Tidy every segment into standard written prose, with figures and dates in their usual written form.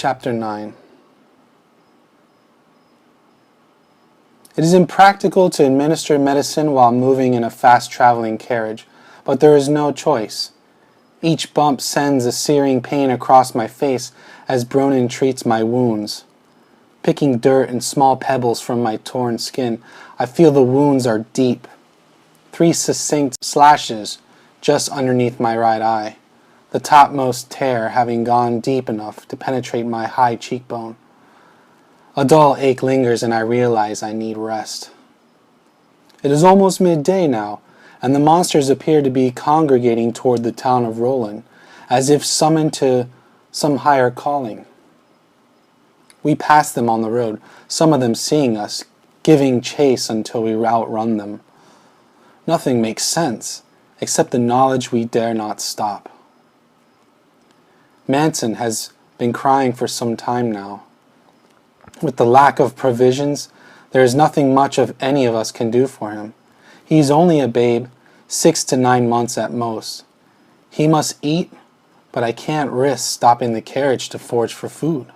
Chapter 9. It is impractical to administer medicine while moving in a fast-traveling carriage, but there is no choice. Each bump sends a searing pain across my face as Bronin treats my wounds. Picking dirt and small pebbles from my torn skin, I feel the wounds are deep. 3 succinct slashes just underneath my right eye, the topmost tear having gone deep enough to penetrate my high cheekbone. A dull ache lingers and I realize I need rest. It is almost midday now, and the monsters appear to be congregating toward the town of Roland, as if summoned to some higher calling. We pass them on the road, some of them seeing us, giving chase until we outrun them. Nothing makes sense, except the knowledge we dare not stop. Manson has been crying for some time now. With the lack of provisions, there is nothing much of any of us can do for him. He is only a babe, 6 to 9 months at most. He must eat, but I can't risk stopping the carriage to forage for food.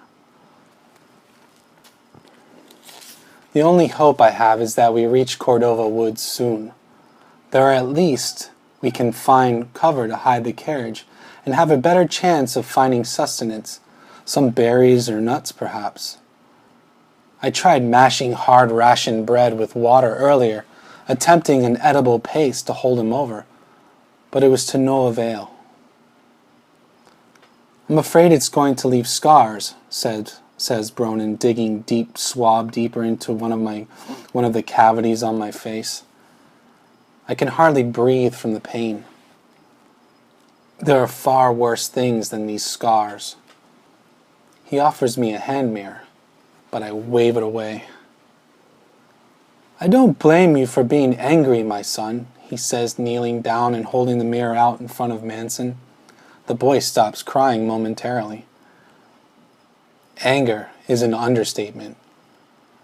The only hope I have is that we reach Cordova Woods soon. There at least we can find cover to hide the carriage and have a better chance of finding sustenance, some berries or nuts perhaps. I tried mashing hard ration bread with water earlier, attempting an edible paste to hold him over, but it was to no avail. I'm afraid it's going to leave scars, says Bronin, digging deep swab deeper into one of the cavities on my face. I can hardly breathe from the pain. There are far worse things than these scars. He offers me a hand mirror, but I wave it away. I don't blame you for being angry, my son, he says, kneeling down and holding the mirror out in front of Manson. The boy stops crying momentarily. Anger is an understatement.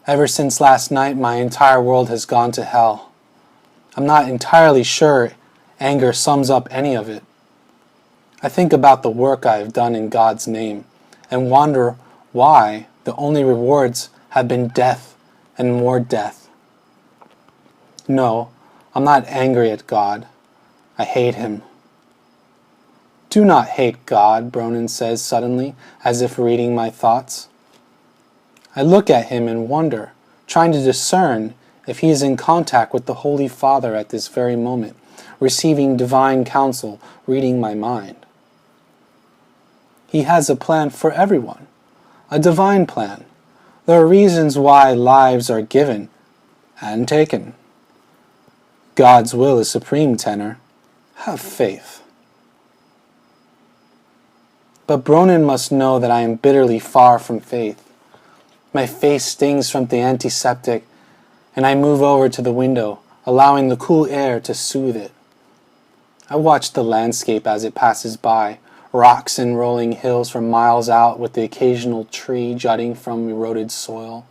Ever since last night, my entire world has gone to hell. I'm not entirely sure anger sums up any of it. I think about the work I have done in God's name and wonder why the only rewards have been death and more death. No, I'm not angry at God. I hate him. Do not hate God, Bronin says suddenly, as if reading my thoughts. I look at him and wonder, trying to discern if he is in contact with the Holy Father at this very moment, receiving divine counsel, reading my mind. He has a plan for everyone, a divine plan. There are reasons why lives are given and taken. God's will is supreme, Tenor. Have faith. But Bronin must know that I am bitterly far from faith. My face stings from the antiseptic, and I move over to the window, allowing the cool air to soothe it. I watch the landscape as it passes by, rocks and rolling hills from miles out with the occasional tree jutting from eroded soil.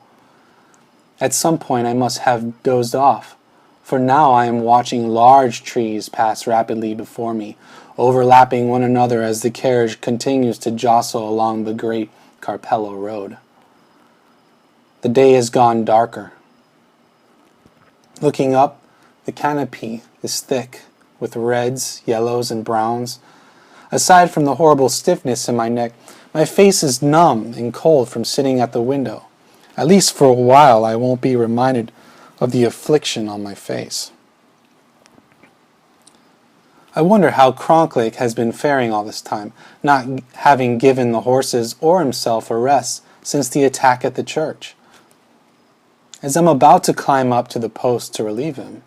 At some point I must have dozed off, for now I am watching large trees pass rapidly before me, overlapping one another as the carriage continues to jostle along the great Carpello Road. The day has gone darker. Looking up, the canopy is thick with reds, yellows, and browns. Aside from the horrible stiffness in my neck, my face is numb and cold from sitting at the window. At least for a while I won't be reminded of the affliction on my face. I wonder how Cronklake has been faring all this time, not having given the horses or himself a rest since the attack at the church. As I'm about to climb up to the post to relieve him,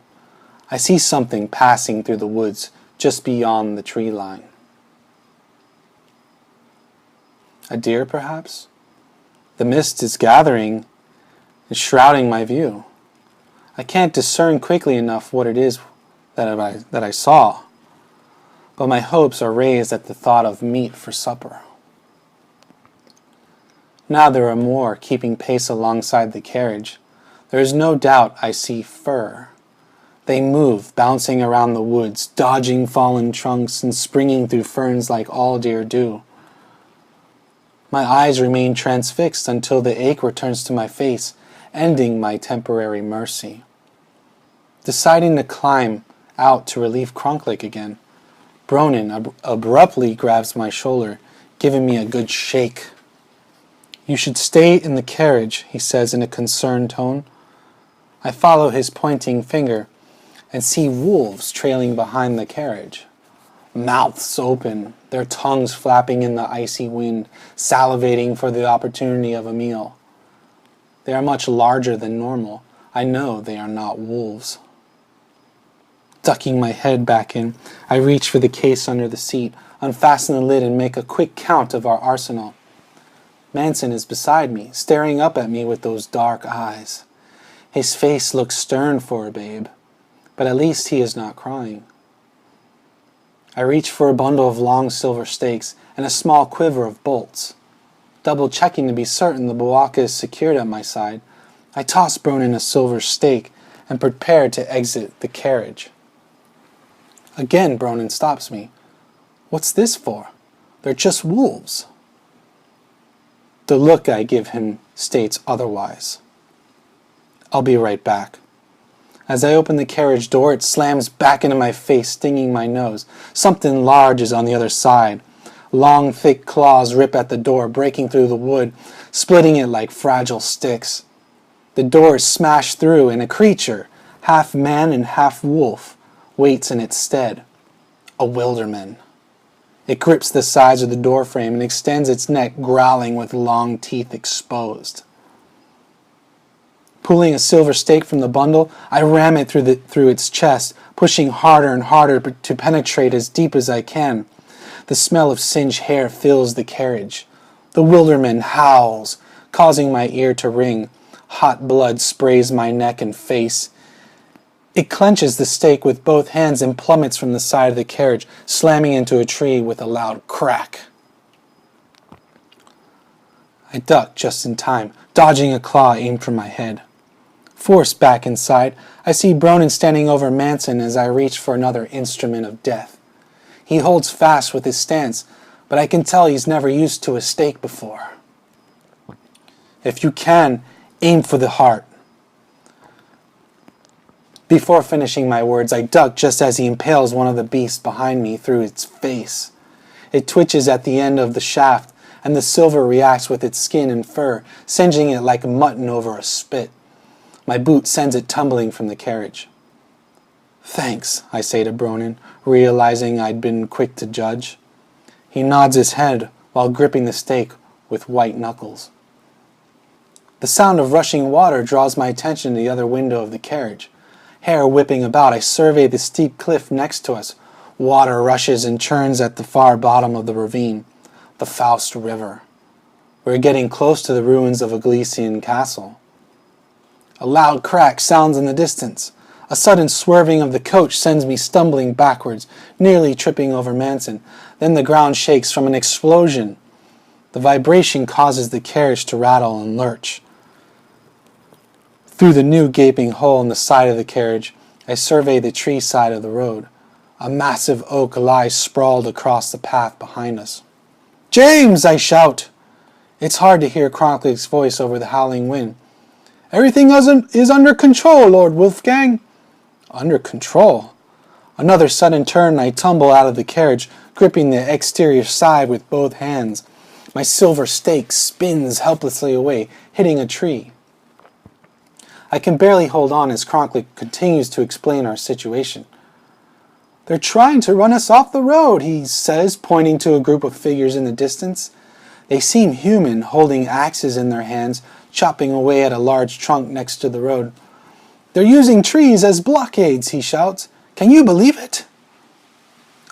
I see something passing through the woods just beyond the tree line. A deer, perhaps? The mist is gathering and shrouding my view. I can't discern quickly enough what it is that I saw, but my hopes are raised at the thought of meat for supper. Now there are more keeping pace alongside the carriage. There is no doubt I see fur. They move, bouncing around the woods, dodging fallen trunks and springing through ferns like all deer do. My eyes remain transfixed until the ache returns to my face, ending my temporary mercy. Deciding to climb out to relieve Kronklik again, Bronin abruptly grabs my shoulder, giving me a good shake. "You should stay in the carriage," he says in a concerned tone. I follow his pointing finger and see wolves trailing behind the carriage. Mouths open, their tongues flapping in the icy wind, salivating for the opportunity of a meal. They are much larger than normal. I know they are not wolves. Ducking my head back in, I reach for the case under the seat, unfasten the lid, and make a quick count of our arsenal. Manson is beside me, staring up at me with those dark eyes. His face looks stern for a babe, but at least he is not crying. I reach for a bundle of long silver stakes and a small quiver of bolts. Double-checking to be certain the Bawaka is secured at my side, I toss Bronin a silver stake and prepare to exit the carriage. Again, Bronin stops me. "What's this for? They're just wolves." The look I give him states otherwise. I'll be right back. As I open the carriage door, it slams back into my face, stinging my nose. Something large is on the other side. Long, thick claws rip at the door, breaking through the wood, splitting it like fragile sticks. The door is smashed through, and a creature, half man and half wolf, waits in its stead. A wilderman. It grips the sides of the doorframe and extends its neck, growling with long teeth exposed. Pulling a silver stake from the bundle, I ram it through its chest, pushing harder and harder to penetrate as deep as I can. The smell of singed hair fills the carriage. The wilderman howls, causing my ear to ring. Hot blood sprays my neck and face. It clenches the stake with both hands and plummets from the side of the carriage, slamming into a tree with a loud crack. I duck just in time, dodging a claw aimed for my head. Forced back inside, I see Bronin standing over Manson as I reach for another instrument of death. He holds fast with his stance, but I can tell he's never used to a stake before. "If you can, aim for the heart." Before finishing my words, I duck just as he impales one of the beasts behind me through its face. It twitches at the end of the shaft, and the silver reacts with its skin and fur, singeing it like mutton over a spit. My boot sends it tumbling from the carriage. "Thanks," I say to Bronin, realizing I'd been quick to judge. He nods his head while gripping the stake with white knuckles. The sound of rushing water draws my attention to the other window of the carriage. Hair whipping about, I survey the steep cliff next to us. Water rushes and churns at the far bottom of the ravine, the Faust River. We're getting close to the ruins of a Galician castle. A loud crack sounds in the distance. A sudden swerving of the coach sends me stumbling backwards, nearly tripping over Manson. Then the ground shakes from an explosion. The vibration causes the carriage to rattle and lurch. Through the new gaping hole in the side of the carriage, I survey the tree side of the road. A massive oak lies sprawled across the path behind us. "James!" I shout. It's hard to hear Kronklik's voice over the howling wind. "Everything is under control, Lord Wolfgang." Under control? Another sudden turn and I tumble out of the carriage, gripping the exterior side with both hands. My silver stake spins helplessly away, hitting a tree. I can barely hold on as Kronklik continues to explain our situation. "They're trying to run us off the road," he says, pointing to a group of figures in the distance. They seem human, holding axes in their hands, chopping away at a large trunk next to the road. "They're using trees as blockades," he shouts. "Can you believe it?"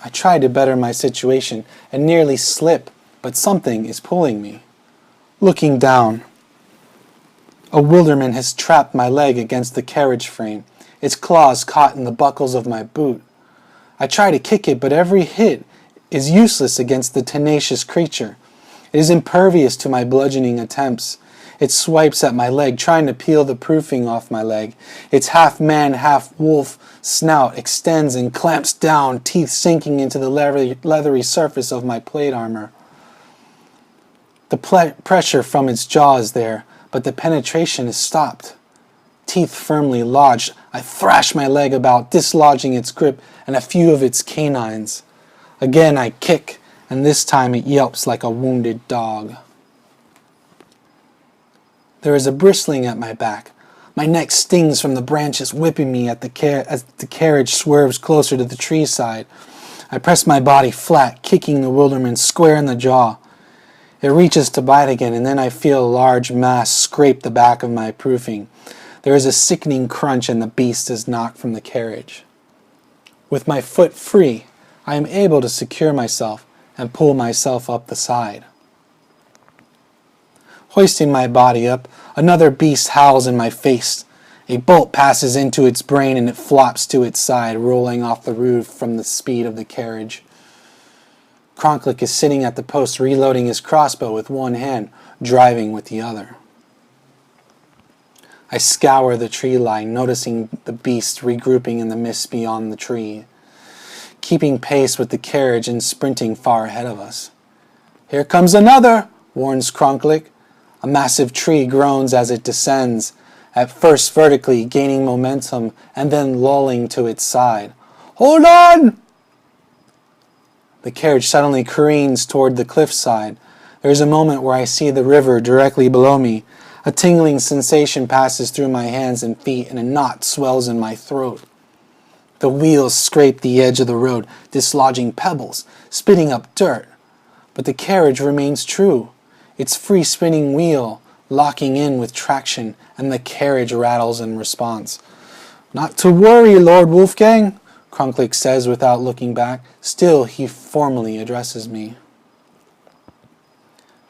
I try to better my situation and nearly slip, but something is pulling me. Looking down, a wilderman has trapped my leg against the carriage frame, its claws caught in the buckles of my boot. I try to kick it, but every hit is useless against the tenacious creature. It is impervious to my bludgeoning attempts. It swipes at my leg, trying to peel the proofing off my leg. Its half-man, half-wolf snout extends and clamps down, teeth sinking into the leathery surface of my plate armor. The pressure from its jaw is there, but the penetration is stopped. Teeth firmly lodged, I thrash my leg about, dislodging its grip and a few of its canines. Again I kick, and this time it yelps like a wounded dog. There is a bristling at my back. My neck stings from the branches whipping me as the carriage swerves closer to the tree side. I press my body flat, kicking the wilderman square in the jaw. It reaches to bite again, and then I feel a large mass scrape the back of my proofing. There is a sickening crunch, and the beast is knocked from the carriage. With my foot free, I am able to secure myself and pull myself up the side. Hoisting my body up, another beast howls in my face. A bolt passes into its brain, and it flops to its side, rolling off the roof from the speed of the carriage. Kronklik is sitting at the post reloading his crossbow with one hand, driving with the other. I scour the tree line, noticing the beast regrouping in the mist beyond the tree, keeping pace with the carriage and sprinting far ahead of us. "Here comes another," warns Kronklik. A massive tree groans as it descends, at first vertically, gaining momentum, and then lolling to its side. "Hold on!" The carriage suddenly careens toward the cliffside. There is a moment where I see the river directly below me. A tingling sensation passes through my hands and feet, and a knot swells in my throat. The wheels scrape the edge of the road, dislodging pebbles, spitting up dirt. But the carriage remains true, its free spinning wheel locking in with traction, and the carriage rattles in response. "Not to worry, Lord Wolfgang," Kronklik says without looking back. Still, he formally addresses me.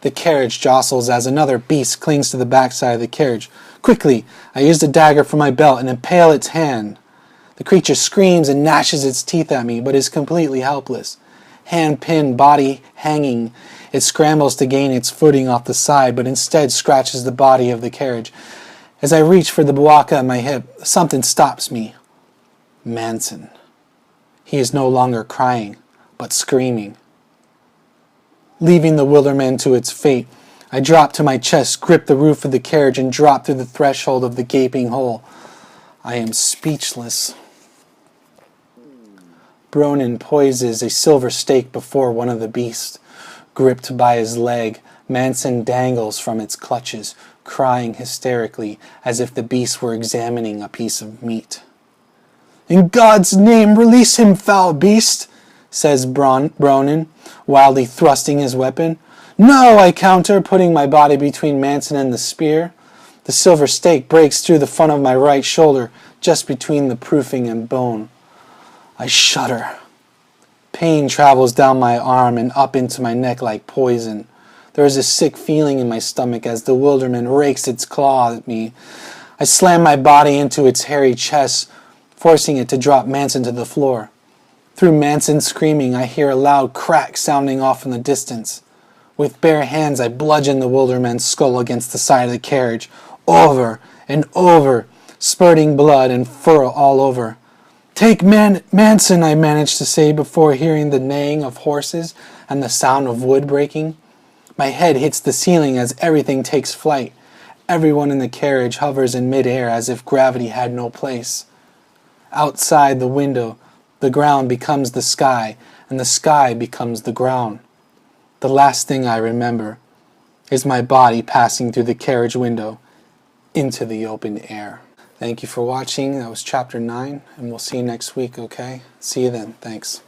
The carriage jostles as another beast clings to the backside of the carriage. Quickly, I use the dagger from my belt and impale its hand. The creature screams and gnashes its teeth at me, but is completely helpless. Hand pinned, body hanging, it scrambles to gain its footing off the side, but instead scratches the body of the carriage. As I reach for the buwaka at my hip, something stops me. Manson. He is no longer crying, but screaming. Leaving the wilderman to its fate, I drop to my chest, grip the roof of the carriage, and drop through the threshold of the gaping hole. I am speechless. Bronin poises a silver stake before one of the beasts. Gripped by his leg, Manson dangles from its clutches, crying hysterically as if the beast were examining a piece of meat. "In God's name, release him, foul beast," says Bronin, wildly thrusting his weapon. "No," I counter, putting my body between Manson and the spear. The silver stake breaks through the front of my right shoulder, just between the proofing and bone. I shudder. Pain travels down my arm and up into my neck like poison. There is a sick feeling in my stomach as the wilderman rakes its claw at me. I slam my body into its hairy chest, forcing it to drop Manson to the floor. Through Manson's screaming, I hear a loud crack sounding off in the distance. With bare hands, I bludgeon the wilderman's skull against the side of the carriage, over and over, spurting blood and fur all over. "Take Manson," I manage to say before hearing the neighing of horses and the sound of wood breaking. My head hits the ceiling as everything takes flight. Everyone in the carriage hovers in midair as if gravity had no place. Outside the window, the ground becomes the sky, and the sky becomes the ground. The last thing I remember is my body passing through the carriage window into the open air. Thank you for watching. That was chapter 9, and we'll see you next week, okay? See you then. Thanks.